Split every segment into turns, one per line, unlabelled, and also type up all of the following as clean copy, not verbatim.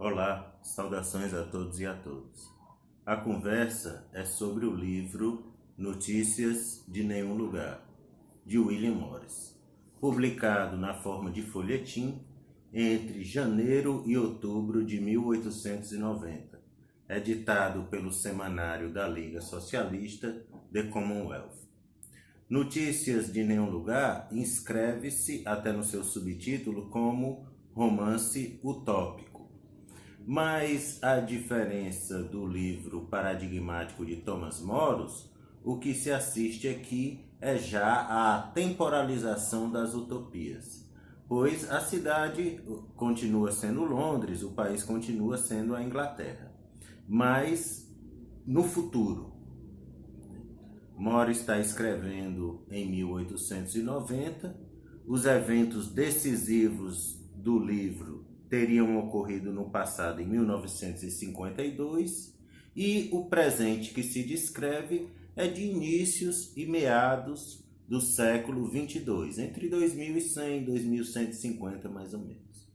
Olá, saudações a todos e a todas. A conversa é sobre o livro Notícias de Nenhum Lugar, de William Morris, publicado na forma de folhetim entre janeiro e outubro de 1890, editado pelo Semanário da Liga Socialista The Commonwealth. Notícias de Nenhum Lugar inscreve-se até no seu subtítulo como romance utópico. Mas a diferença do livro paradigmático de Thomas Moros, o que se assiste aqui é já a temporalização das utopias, pois a cidade continua sendo Londres, o país continua sendo a Inglaterra, mas no futuro. Moros está escrevendo em 1890, os eventos decisivos do livro teriam ocorrido no passado em 1952 e o presente que se descreve é de inícios e meados do século 22, entre 2100 e 2150 mais ou menos.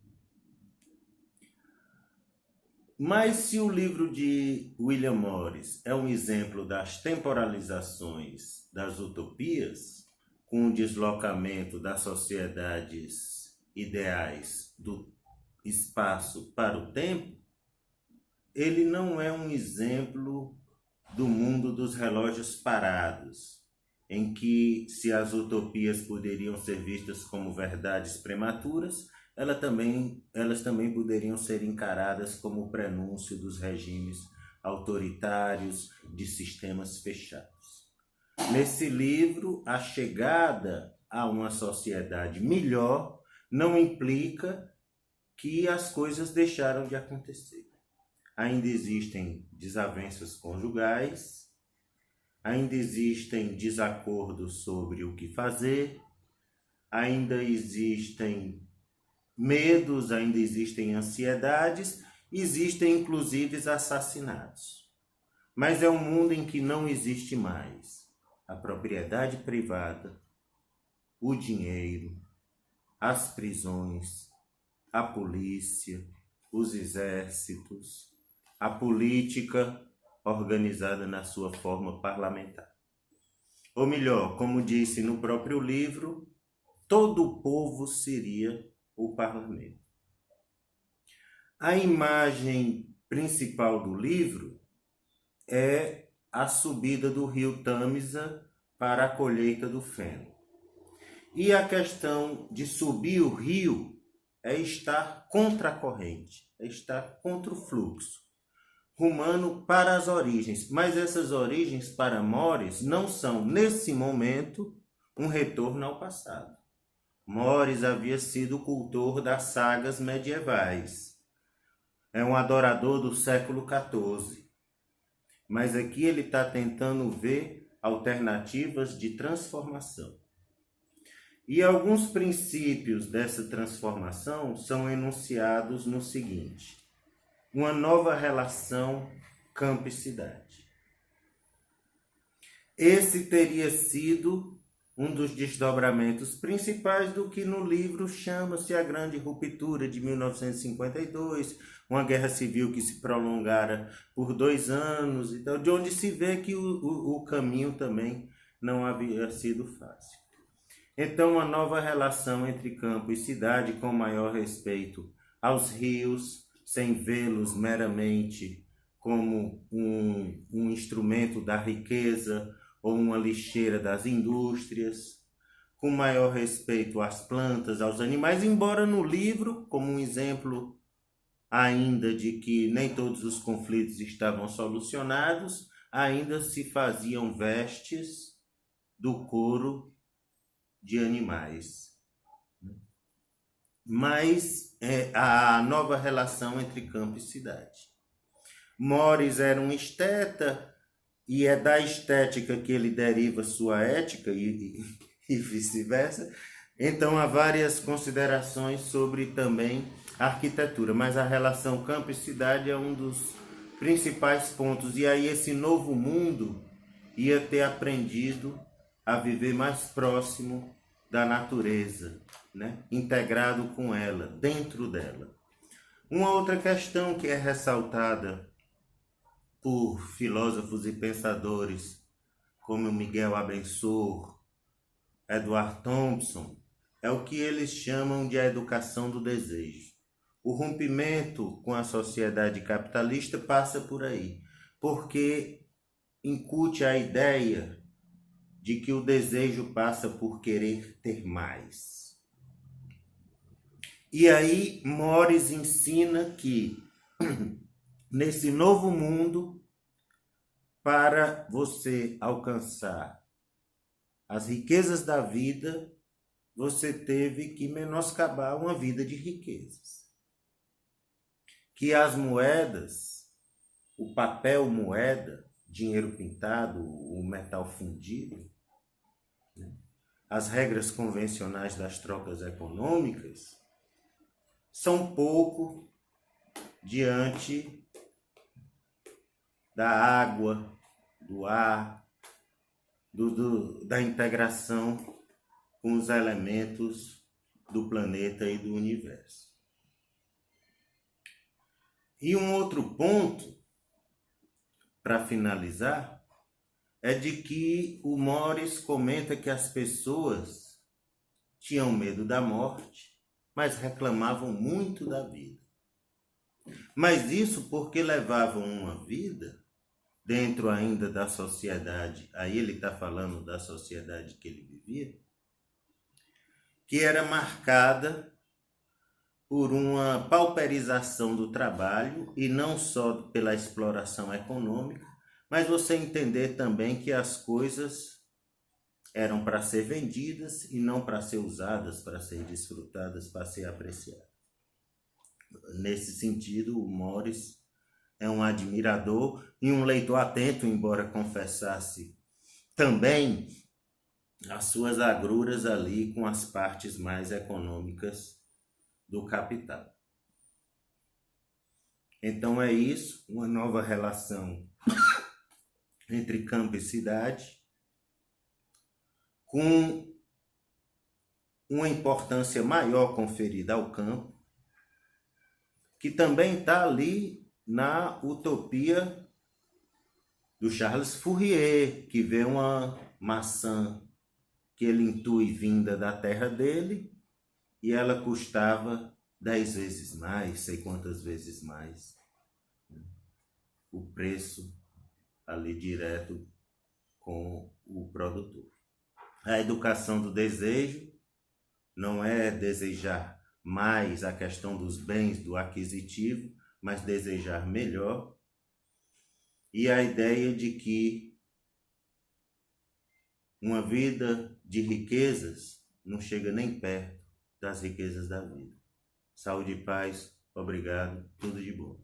Mas se o livro de William Morris é um exemplo das temporalizações das utopias, com o deslocamento das sociedades ideais do espaço para o tempo, ele não é um exemplo do mundo dos relógios parados, em que, se as utopias poderiam ser vistas como verdades prematuras, elas também poderiam ser encaradas como o prenúncio dos regimes autoritários de sistemas fechados. Nesse livro, a chegada a uma sociedade melhor não implica que as coisas deixaram de acontecer. Ainda existem desavenças conjugais, ainda existem desacordos sobre o que fazer, ainda existem medos, ainda existem ansiedades, existem inclusive assassinatos. Mas é um mundo em que não existe mais a propriedade privada, o dinheiro, as prisões, a polícia, os exércitos, a política organizada na sua forma parlamentar. Ou melhor, como disse no próprio livro, todo o povo seria o parlamento. A imagem principal do livro é a subida do rio Tâmisa para a colheita do feno. E a questão de subir o rio é estar contra a corrente, é estar contra o fluxo, rumando para as origens. Mas essas origens, para Morris, não são, nesse momento, um retorno ao passado. Morris havia sido cultor das sagas medievais. É um adorador do século XIV. Mas aqui ele está tentando ver alternativas de transformação. E alguns princípios dessa transformação são enunciados no seguinte: uma nova relação campo e cidade. Esse teria sido um dos desdobramentos principais do que no livro chama-se a Grande Ruptura de 1952, uma guerra civil que se prolongara por 2 anos, então, de onde se vê que o caminho também não havia sido fácil. Então, uma nova relação entre campo e cidade com maior respeito aos rios, sem vê-los meramente como um instrumento da riqueza ou uma lixeira das indústrias, com maior respeito às plantas, aos animais, embora no livro, como um exemplo ainda de que nem todos os conflitos estavam solucionados, ainda se faziam vestes do couro de animais. Mas a nova relação entre campo e cidade. Morris era um esteta, e é da estética que ele deriva sua ética e vice-versa. Então há várias considerações sobre também a arquitetura, mas a relação campo e cidade é um dos principais pontos. E aí esse novo mundo ia ter aprendido a viver mais próximo da natureza, né? Integrado com ela, dentro dela. Uma outra questão que é ressaltada por filósofos e pensadores como Miguel Abençour, Edward Thompson, é o que eles chamam de a educação do desejo. O rompimento com a sociedade capitalista passa por aí, porque incute a ideia de que o desejo passa por querer ter mais. E aí Morris ensina que nesse novo mundo, para você alcançar as riquezas da vida, você teve que menoscabar uma vida de riquezas. Que as moedas, o papel moeda, dinheiro pintado, o metal fundido, as regras convencionais das trocas econômicas são pouco diante da água, do ar, da integração com os elementos do planeta e do universo. E um outro ponto, para finalizar, é de que o Morris comenta que as pessoas tinham medo da morte, mas reclamavam muito da vida. Mas isso porque levavam uma vida dentro ainda da sociedade, aí ele está falando da sociedade que ele vivia, que era marcada por uma pauperização do trabalho, e não só pela exploração econômica, mas você entender também que as coisas eram para ser vendidas e não para ser usadas, para ser desfrutadas, para ser apreciadas. Nesse sentido, o Morris é um admirador e um leitor atento, embora confessasse também as suas agruras ali com as partes mais econômicas do capital. Então é isso, uma nova relação entre campo e cidade, com uma importância maior conferida ao campo, que também está ali na utopia do Charles Fourier, que vê uma maçã que ele intui vinda da terra dele, e ela custava 10 vezes mais, sei quantas vezes mais, o preço ali direto com o produtor. A educação do desejo não é desejar mais a questão dos bens, do aquisitivo, mas desejar melhor. E a ideia de que uma vida de riquezas não chega nem perto das riquezas da vida. Saúde e paz, obrigado, tudo de bom.